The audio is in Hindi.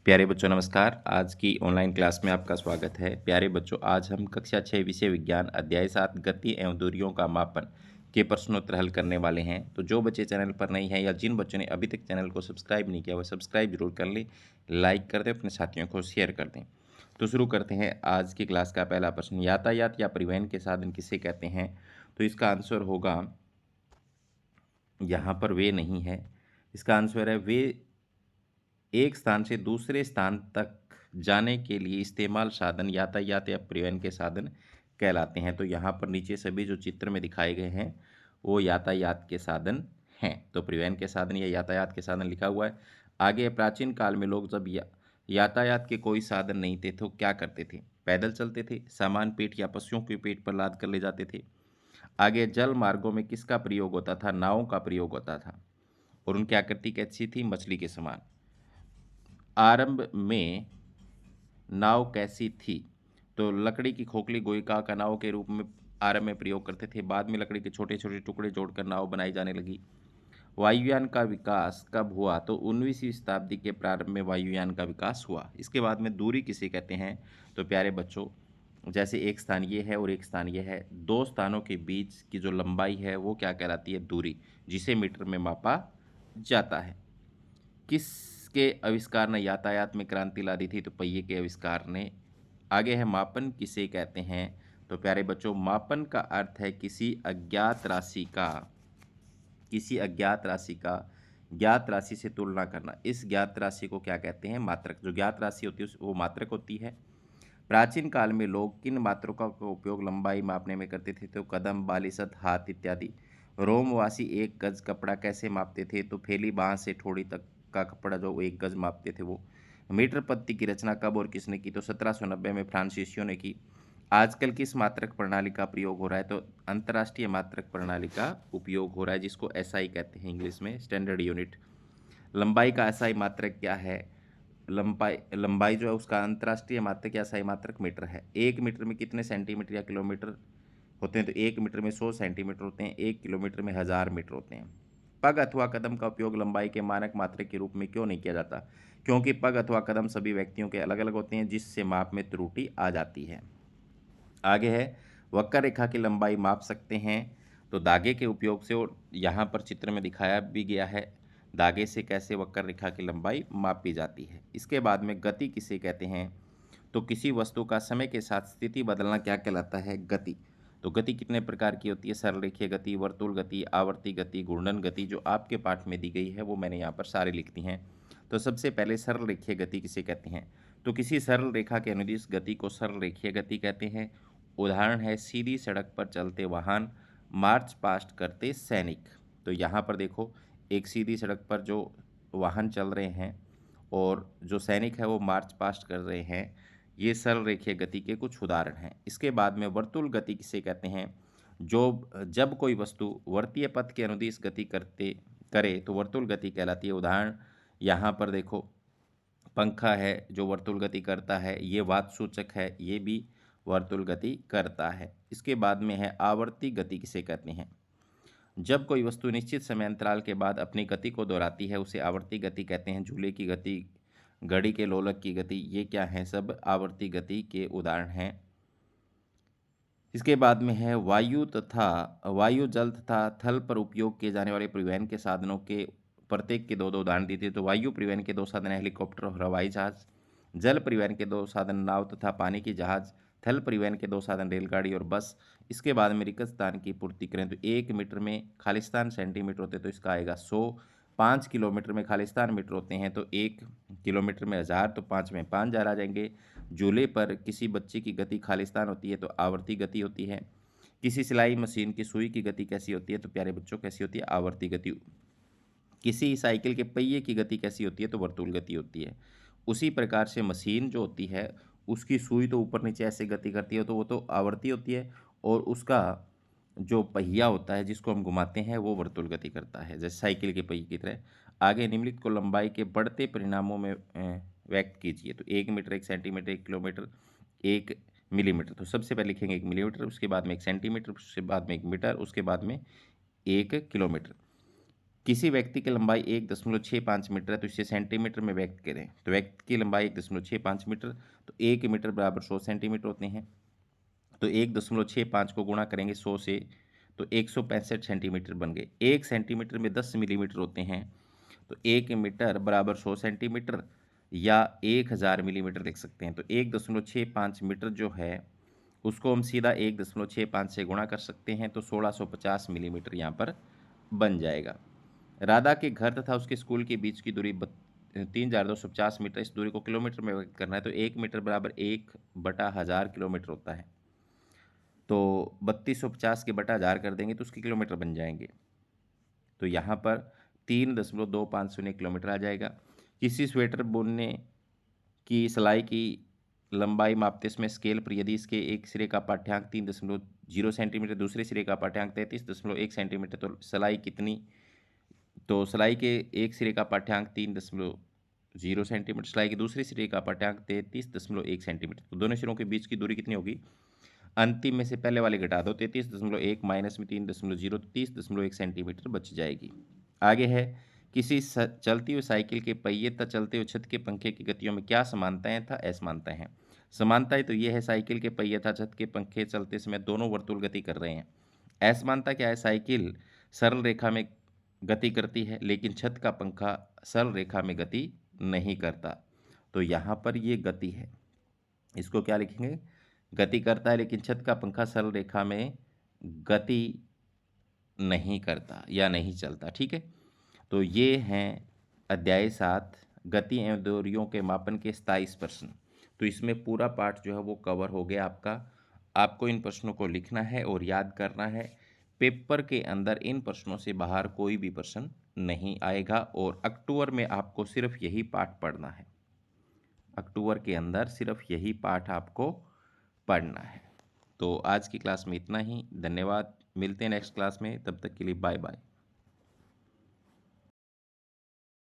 प्यारे बच्चों नमस्कार। आज की ऑनलाइन क्लास में आपका स्वागत है। प्यारे बच्चों, आज हम कक्षा 6 विषय विज्ञान अध्याय 7 गति एवं दूरियों का मापन के प्रश्नोत्तर हल करने वाले हैं। तो जो बच्चे चैनल पर नहीं हैं या जिन बच्चों ने अभी तक चैनल को सब्सक्राइब नहीं किया वह सब्सक्राइब जरूर कर लें, लाइक कर दें, अपने साथियों को शेयर कर दें। तो शुरू करते हैं आज की क्लास का पहला प्रश्न। यातायात या परिवहन के साधन किसे कहते हैं? तो इसका आंसर होगा, यहाँ पर वे नहीं है, इसका आंसर है वे एक स्थान से दूसरे स्थान तक जाने के लिए इस्तेमाल साधन यातायात या परिवहन के साधन कहलाते हैं। तो यहाँ पर नीचे सभी जो चित्र में दिखाए गए हैं वो यातायात के साधन हैं। तो परिवहन के साधन या यातायात के साधन लिखा हुआ है। आगे, प्राचीन काल में लोग जब यातायात के कोई साधन नहीं थे तो क्या करते थे? पैदल चलते थे, सामान पीठ या पशुओं के पेट पर लाद कर ले जाते थे। आगे, जल मार्गों में किसका प्रयोग होता था? नावों का प्रयोग होता था और उनकी आकृति कैसी थी? मछली के समान। आरंभ में नाव कैसी थी? तो लकड़ी की खोखली गोइका का नाव के रूप में आरंभ में प्रयोग करते थे। बाद में लकड़ी के छोटे छोटे टुकड़े जोड़कर नाव बनाई जाने लगी। वायुयान का विकास कब हुआ? तो 19वीं शताब्दी के प्रारंभ में वायुयान का विकास हुआ। इसके बाद में दूरी किसे कहते हैं? तो प्यारे बच्चों, जैसे एक स्थान ये है और एक स्थान ये है, दो स्थानों के बीच की जो लंबाई है वो क्या कहलाती है? दूरी, जिसे मीटर में मापा जाता है। किसके आविष्कार ने यातायात में क्रांति ला दी थी? तो पहिए के आविष्कार ने। आगे है, मापन किसे कहते हैं? तो प्यारे बच्चों, मापन का अर्थ है किसी अज्ञात राशि का ज्ञात राशि से तुलना करना। इस ज्ञात राशि को क्या कहते हैं? मात्रक। जो ज्ञात राशि होती है वो मात्रक होती है। प्राचीन काल में लोग किन मात्रकों का उपयोग लंबाई मापने में करते थे? तो कदम, बालिशत, हाथ इत्यादि। रोमवासी एक गज कपड़ा कैसे मापते थे? तो फैली बांह से ठोड़ी तक का कपड़ा जो एक गज मापते थे वो। मीटर पत्ती की रचना कब और किसने की? तो 1790 में फ्रांसीसियों ने की। आजकल किस मात्रक प्रणाली का प्रयोग हो रहा है? तो अंतर्राष्ट्रीय मात्रक प्रणाली का उपयोग हो रहा है, जिसको एसआई कहते हैं इंग्लिश में, स्टैंडर्ड यूनिट। लंबाई का एसआई मात्रक क्या है? लंबाई जो है उसका अंतर्राष्ट्रीय मात्रक या सही मात्रक मीटर है। एक मीटर में कितने सेंटीमीटर या किलोमीटर होते हैं? तो एक मीटर में 100 सेंटीमीटर होते हैं, एक किलोमीटर में 1000 मीटर होते हैं। पग अथवा कदम का उपयोग लंबाई के मानक मात्रक के रूप में क्यों नहीं किया जाता? क्योंकि पग अथवा कदम सभी व्यक्तियों के अलग अलग होते हैं, जिससे माप में त्रुटि आ जाती है। आगे है, वक्र रेखा की लंबाई माप सकते हैं? तो धागे के उपयोग से, और यहाँ पर चित्र में दिखाया भी गया है धागे से कैसे वक्र रेखा की लंबाई मापी जाती है। इसके बाद में गति किसे कहते हैं? तो किसी वस्तु का समय के साथ स्थिति बदलना क्या कहलाता है? गति। तो गति कितने प्रकार की होती है? सरल रेखीय गति, वर्तुल गति, आवर्ती गति, घूर्णन गति। जो आपके पाठ में दी गई है वो मैंने यहाँ पर सारी लिख दी हैं। तो सबसे पहले सरल रेखीय गति किसे कहते हैं? तो किसी सरल रेखा के अनुदिश गति को सरल रेखीय गति कहते हैं। उदाहरण है, सीधी सड़क पर चलते वाहन, मार्च पास्ट करते सैनिक। तो यहाँ पर देखो, एक सीधी सड़क पर जो वाहन चल रहे हैं और जो सैनिक है वो मार्च पास्ट कर रहे हैं, ये सरल रेखीय गति के कुछ उदाहरण हैं। इसके बाद में वर्तुल गति किसे कहते हैं? जब कोई वस्तु वर्तीय पथ के अनुदिश गति करे तो वर्तुल गति कहलाती है। उदाहरण यहाँ पर देखो, पंखा है जो वर्तुल गति करता है, ये वात सूचक है, ये भी वर्तुल गति करता है। इसके बाद में है, आवर्ती गति किसे कहते हैं? जब कोई वस्तु निश्चित समय अंतराल के बाद अपनी गति को दोहराती है उसे आवर्ती गति कहते हैं। झूले की गति, घड़ी के लोलक की गति, ये क्या है? सब आवर्ती गति के उदाहरण हैं। इसके बाद में है, वायु, जल तथा थल पर उपयोग किए जाने वाले परिवहन के साधनों के प्रत्येक के दो दो उदाहरण दिए थे। तो वायु परिवहन के दो साधन हेलीकॉप्टर और हवाई जहाज। जल परिवहन के दो साधन नाव तथा पानी की जहाज। थल परिवहन के दो साधन रेलगाड़ी और बस। इसके बाद में रिक्त स्थान की पूर्ति करें तो 1 मीटर में खालिस्तान सेंटीमीटर होते हैं, तो इसका आएगा 100। 5 किलोमीटर में खालिस्तान मीटर होते हैं, तो 1 किलोमीटर में 1000, तो 5 में 5000 आ जाएंगे। झूले पर किसी बच्चे की गति खालिस्तान होती है तो आवर्ती गति होती है। किसी सिलाई मशीन की सुई की गति कैसी होती है? तो प्यारे बच्चों कैसी होती है? आवर्ती गति। किसी साइकिल के पहिए की गति कैसी होती है? तो वर्तुल गति होती है। उसी प्रकार से मशीन जो होती है उसकी सुई तो ऊपर नीचे ऐसे गति करती है, तो वो तो आवर्ती होती है, और उसका जो पहिया होता है जिसको हम घुमाते हैं वो वर्तुल गति करता है, जैसे साइकिल के पहिए की तरह। आगे, निम्नलिखित को लंबाई के बढ़ते परिणामों में व्यक्त कीजिए। तो 1 मीटर, 1 सेंटीमीटर, 1 किलोमीटर, 1 मिलीमीटर। तो सबसे पहले लिखेंगे 1 मिलीमीटर, उसके बाद में 1 सेंटीमीटर, उसके बाद में 1 मीटर, उसके बाद में 1 किलोमीटर। किसी व्यक्ति की लंबाई 1.65 मीटर है तो इसे सेंटीमीटर में व्यक्त करें। तो व्यक्ति की लंबाई 1.65 मीटर, तो 1 मीटर बराबर 100 सेंटीमीटर होते हैं। तो 1.65 को गुणा करेंगे 100 से, तो 165 सेंटीमीटर बन गए। 1 सेंटीमीटर में 10 मिलीमीटर होते हैं, तो 1 मीटर बराबर 100 सेंटीमीटर या 1000 मिलीमीटर लिख सकते हैं। तो 1.65 मीटर जो है उसको हम सीधा 1.65 से गुणा कर सकते हैं, तो 1650 मिलीमीटर यहाँ पर बन जाएगा। राधा के घर तथा उसके स्कूल के बीच की दूरी 3250 मीटर। इस दूरी को किलोमीटर में व्यक्त करना है, तो 1 मीटर बराबर 1/1000 किलोमीटर होता है। तो 3250 के बटा 1000 कर देंगे तो उसके किलोमीटर बन जाएंगे। तो यहाँ पर 3.250 किलोमीटर आ जाएगा। किसी स्वेटर बुनने की सिलाई की लंबाई मापते समय स्केल पर यदि इसके एक सिरे का पाठ्यांक 3.0 सेंटीमीटर, दूसरे सिरे का पाठ्यांक 33.1 सेंटीमीटर, तो सिलाई कितनी? तो सिलाई के एक सिरे का पाठ्यांक 3.0 सेंटीमीटर, सिलाई के दूसरे सिरे का पाठ्यांक 33.1 सेंटीमीटर, तो दोनों सिरों के बीच की दूरी कितनी होगी? अंतिम में से पहले वाले घटा दो, 33.1 माइनस में 3.0, 30.1 सेंटीमीटर बच जाएगी। आगे है, किसी चलती हुई साइकिल के पहिए तथा चलते हुए छत के पंखे की गतियों में क्या समानताएं तथा असमानताएं हैं? समानताएं तो ये है, साइकिल के पहिए तथा छत के पंखे चलते समय दोनों वर्तुल गति कर रहे हैं। असमानता क्या है? साइकिल सरल रेखा में गति करती है लेकिन छत का पंखा सरल रेखा में गति नहीं करता। तो यहाँ पर ये गति है, इसको क्या लिखेंगे? गति करता है लेकिन छत का पंखा सरल रेखा में गति नहीं करता या नहीं चलता। ठीक है, तो ये हैं अध्याय 7 गति एवं दूरियों के मापन के 27 प्रश्न। तो इसमें पूरा पाठ जो है वो कवर हो गया आपका। आपको इन प्रश्नों को लिखना है और याद करना है। पेपर के अंदर इन प्रश्नों से बाहर कोई भी प्रश्न नहीं आएगा और अक्टूबर में आपको सिर्फ यही पाठ पढ़ना है। अक्टूबर के अंदर सिर्फ यही पाठ आपको पढ़ना है। तो आज की क्लास में इतना ही। धन्यवाद। मिलते हैं नेक्स्ट क्लास में, तब तक के लिए बाय बाय।